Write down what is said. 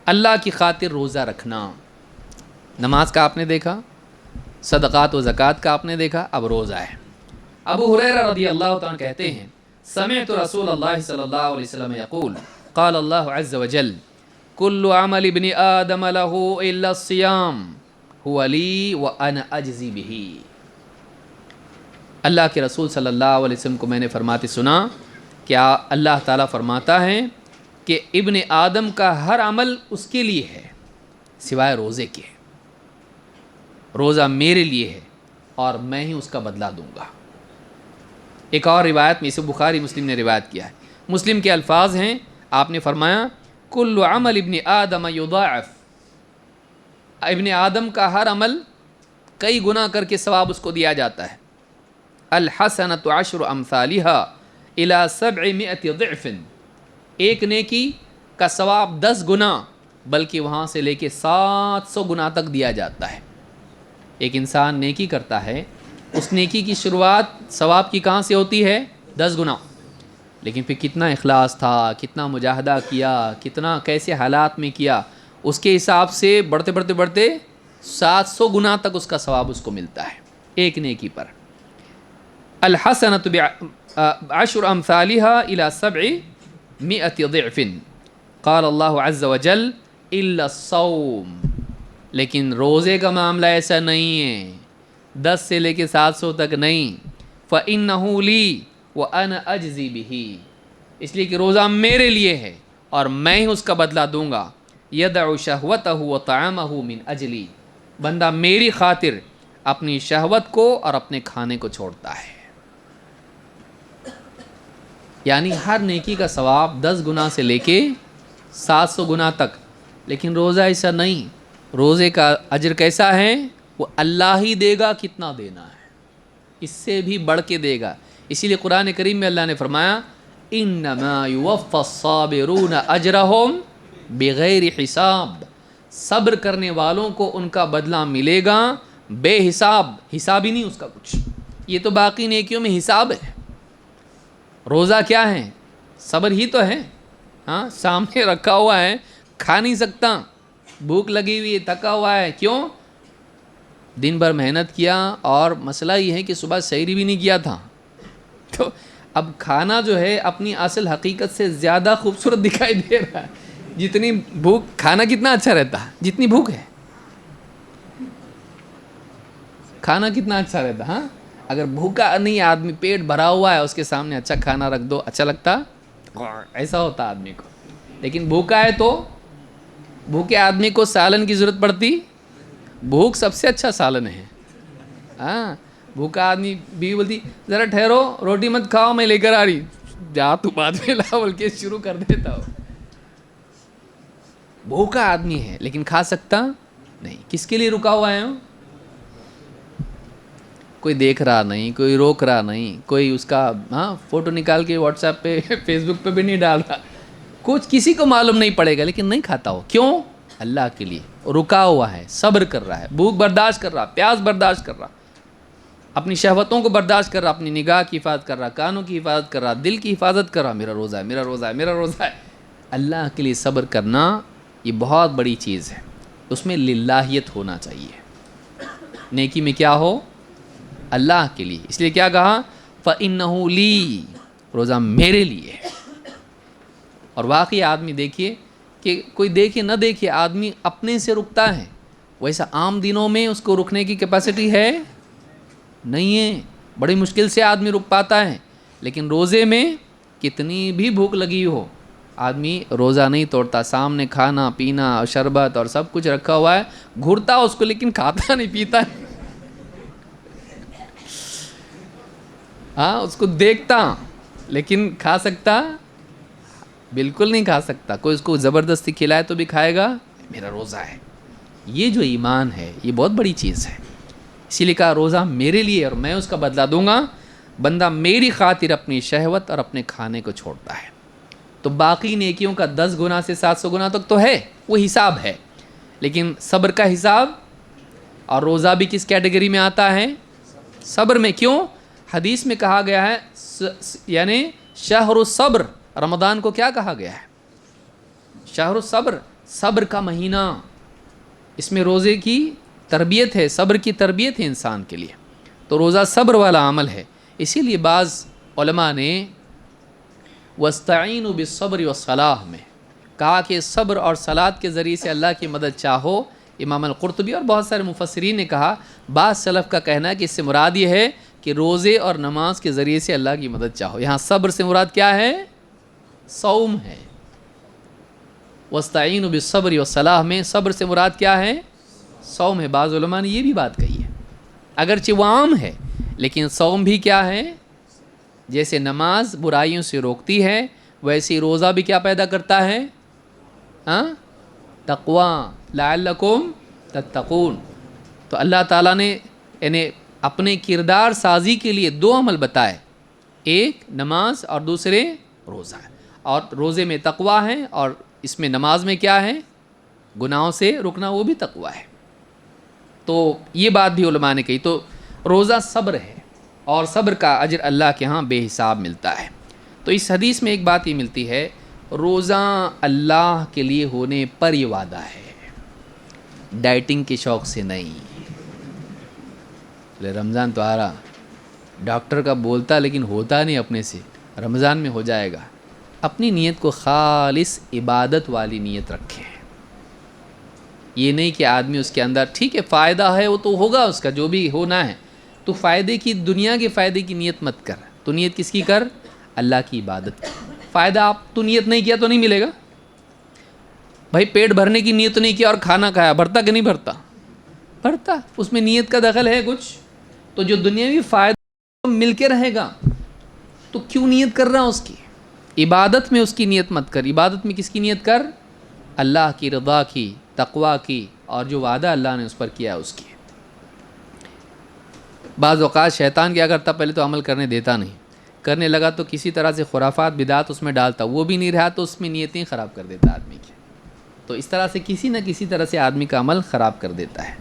اللہ کی خاطر روزہ رکھنا. نماز کا آپ نے دیکھا, صدقات و زکوٰۃ کا آپ نے دیکھا, اب روزہ ہے. ابو ہریرہ رضی اللہ تعالیٰ کہتے ہیں سمعت رسول اللہ صلی اللہ علیہ وسلم یقول قال اللہ عز وجل کل عمل ابن آدم له الا الصیام هو لی وانا اجزی بہ. اللہ کے رسول صلی اللہ علیہ وسلم کو میں نے فرماتے سنا کہ اللہ تعالیٰ فرماتا ہے کہ ابن آدم کا ہر عمل اس کے لیے ہے سوائے روزے کے. روزہ میرے لیے ہے اور میں ہی اس کا بدلہ دوں گا. ایک اور روایت میں اسے بخاری مسلم نے روایت کیا ہے. مسلم کے الفاظ ہیں, آپ نے فرمایا کل عمل ابن آدم یضاعف, ابن آدم کا ہر عمل کئی گنا کر کے ثواب اس کو دیا جاتا ہے. الحسنۃ عشر امثالها الی 700 ضعف, ایک نیکی کا ثواب 10 گنا بلکہ وہاں سے لے کے 700 گنا تک دیا جاتا ہے. ایک انسان نیکی کرتا ہے, اس نیکی کی شروعات ثواب کی کہاں سے ہوتی ہے؟ 10 گنا. لیکن پھر کتنا اخلاص تھا, کتنا مجاہدہ کیا, کتنا کیسے حالات میں کیا, اس کے حساب سے بڑھتے بڑھتے بڑھتے 700 گنا تک اس کا ثواب اس کو ملتا ہے ایک نیکی پر. الحسنۃ بعشر امثالها الى 700 ضعف. قال اللہ عز وجل الا الصوم, لیکن روزے کا معاملہ ایسا نہیں ہے, 10 سے لے کے 700 تک نہیں. فإنہ لی وأنا أجزی بہ, اس لیے کہ روزہ میرے لیے ہے اور میں ہی اس کا بدلہ دوں گا. یدع شہوتہ وطعامہ من اجلی, بندہ میری خاطر اپنی شہوت کو اور اپنے کھانے کو چھوڑتا ہے. یعنی ہر نیکی کا ثواب 10 گنا سے لے کے 700 گنا تک. لیکن روزہ ایسا نہیں, روزے کا اجر کیسا ہے؟ وہ اللہ ہی دے گا کتنا دینا ہے, اس سے بھی بڑھ کے دے گا. اسی لیے قرآن کریم میں اللہ نے فرمایا انما یوفی الصابرون اجرہم بغیر حساب, صبر کرنے والوں کو ان کا بدلہ ملے گا بے حساب, حساب ہی نہیں اس کا کچھ. یہ تو باقی نیکیوں میں حساب ہے, روزہ کیا ہے؟ صبر ہی تو ہے. ہاں, سامنے رکھا ہوا ہے, کھا نہیں سکتا, بھوک لگی ہوئی ہے, تھکا ہوا ہے, کیوں؟ دن بھر محنت کیا, اور مسئلہ یہ ہے کہ صبح سحری بھی نہیں کیا تھا, تو اب کھانا جو ہے اپنی اصل حقیقت سے زیادہ خوبصورت دکھائی دے رہا ہے. جتنی بھوک, کھانا کتنا اچھا رہتا جتنی بھوک ہے, کھانا کتنا اچھا رہتا. ہاں, اگر بھوکا نہیں آدمی, پیٹ بھرا ہوا ہے, اس کے سامنے اچھا کھانا رکھ دو, اچھا لگتا, ایسا ہوتا آدمی کو. لیکن بھوکا ہے تو بھوکے آدمی کو سالن کی ضرورت پڑتی, بھوک سب سے اچھا سالن ہے. ہاں, بھوکا آدمی بیوی بولتی ذرا ٹھہرو, روٹی مت کھاؤ, میں لے کر آ رہی, جا تو بعد میں لا بول کے شروع کر دیتا ہو. بھوکا آدمی ہے لیکن کھا سکتا نہیں. کس کے لیے رکا ہوا ہے؟ کوئی دیکھ رہا نہیں, کوئی روک رہا نہیں, کوئی اس کا فوٹو نکال کے واٹس ایپ پہ فیس بک پہ بھی نہیں ڈال رہا, کچھ کسی کو معلوم نہیں پڑے گا, لیکن نہیں کھاتا ہو. کیوں؟ اللہ کے لیے رکا ہوا ہے, صبر کر رہا ہے, بھوک برداشت کر رہا, پیاس برداشت کر رہا, اپنی شہوتوں کو برداشت کر رہا, اپنی نگاہ کی حفاظت کر رہا, کانوں کی حفاظت کر رہا, دل کی حفاظت کر رہا. میرا روزہ ہے, میرا روزہ ہے, میرا روزہ ہے. اللہ کے لیے صبر کرنا یہ بہت بڑی چیز ہے. اس میں للہیت ہونا چاہیے, نیکی میں کیا ہو؟ اللہ کے لیے. اس لیے کیا کہا؟ فَإِنَّهُ لِي, روزہ میرے لیے ہے. اور واقعی آدمی دیکھیے کہ کوئی دیکھے نہ دیکھے, آدمی اپنے سے رکتا ہے. ویسا عام دنوں میں اس کو رکنے کی کیپیسٹی ہے نہیں ہے, بڑی مشکل سے آدمی رک پاتا ہے. لیکن روزے میں کتنی بھی بھوک لگی ہو, آدمی روزہ نہیں توڑتا. سامنے کھانا پینا شربت اور سب کچھ رکھا ہوا ہے, گھرتا اس کو لیکن کھاتا نہیں, پیتا نہیں. ہاں, اس کو دیکھتا لیکن کھا سکتا بالکل نہیں کھا سکتا. کوئی اس کو زبردستی کھلائے تو بھی کھائے گا, میرا روزہ ہے. یہ جو ایمان ہے یہ بہت بڑی چیز ہے. اسی لیے کہا روزہ میرے لیے اور میں اس کا بدلہ دوں گا. بندہ میری خاطر اپنی شہوت اور اپنے کھانے کو چھوڑتا ہے. تو باقی نیکیوں کا 10 گنا سے 700 گنا تک تو ہے, وہ حساب ہے. لیکن صبر کا حساب, اور روزہ بھی کس کیٹیگری میں آتا ہے؟ صبر میں. کیوں؟ حدیث میں کہا گیا ہے, یعنی شہر الصبر, رمضان کو کیا کہا گیا ہے؟ شہر الصبر, صبر کا مہینہ، اس میں روزے کی تربیت ہے، صبر کی تربیت ہے انسان کے لیے، تو روزہ صبر والا عمل ہے۔ اسی لیے بعض علماء نے وَاسْتَعِينُوا بِالصَّبْرِ وَالصَّلَاةِ میں کہا کہ صبر اور صلاۃ کے ذریعے سے اللہ کی مدد چاہو۔ امام القرطبی اور بہت سارے مفسرین نے کہا، بعض سلف کا کہنا ہے کہ اس سے مراد یہ ہے کہ روزے اور نماز کے ذریعے سے اللہ کی مدد چاہو۔ یہاں صبر سے مراد کیا ہے؟ صوم ہے۔ وَاسْتَعِينُوا بِالصَّبْرِ وَالصَّلَاةِ میں صبر سے مراد کیا ہے؟ صوم ہے۔ بعض علماء نے یہ بھی بات کہی ہے، اگرچہ وہ عام ہے لیکن صوم بھی کیا ہے؟ جیسے نماز برائیوں سے روکتی ہے، ویسے روزہ بھی کیا پیدا کرتا ہے؟ تقوی، لعلکم تتقون۔ تو اللہ تعالیٰ نے یعنی اپنے کردار سازی کے لیے دو عمل بتائے، ایک نماز اور دوسرے روزہ، اور روزے میں تقوی ہے اور اس میں نماز میں کیا ہے؟ گناہوں سے رکنا، وہ بھی تقوی ہے۔ تو یہ بات بھی علماء نے کہی۔ تو روزہ صبر ہے اور صبر کا اجر اللہ کے ہاں بے حساب ملتا ہے۔ تو اس حدیث میں ایک بات یہ ملتی ہے، روزہ اللہ کے لیے ہونے پر یہ وعدہ ہے، ڈائٹنگ کے شوق سے نہیں۔ رمضان تو آ رہا، ڈاکٹر کا بولتا لیکن ہوتا نہیں اپنے سے، رمضان میں ہو جائے گا۔ اپنی نیت کو خالص عبادت والی نیت رکھیں، یہ نہیں کہ آدمی اس کے اندر ٹھیک ہے فائدہ ہے وہ تو ہوگا اس کا جو بھی ہونا ہے، تو فائدے کی، دنیا کے فائدے کی نیت مت کر، تو نیت کس کی کر؟ اللہ کی عبادت کی۔ فائدہ آپ تو نیت نہیں کیا تو نہیں ملے گا۔ بھائی پیٹ بھرنے کی نیت نہیں کیا اور کھانا کھایا، بھرتا کہ نہیں بھرتا؟ بھرتا۔ اس میں نیت کا دخل ہے کچھ، تو جو دنیاوی فائدہ مل کے رہے گا تو کیوں نیت کر رہا اس کی؟ عبادت میں اس کی نیت مت کر، عبادت میں کس کی نیت کر؟ اللہ کی رضا کی، تقوی کی، اور جو وعدہ اللہ نے اس پر کیا اس کی۔ بعض اوقات شیطان کیا کرتا، پہلے تو عمل کرنے دیتا نہیں، کرنے لگا تو کسی طرح سے خرافات بدعات اس میں ڈالتا، وہ بھی نہیں رہا تو اس میں نیتیں خراب کر دیتا آدمی کی۔ تو اس طرح سے کسی نہ کسی طرح سے آدمی کا عمل خراب کر دیتا ہے۔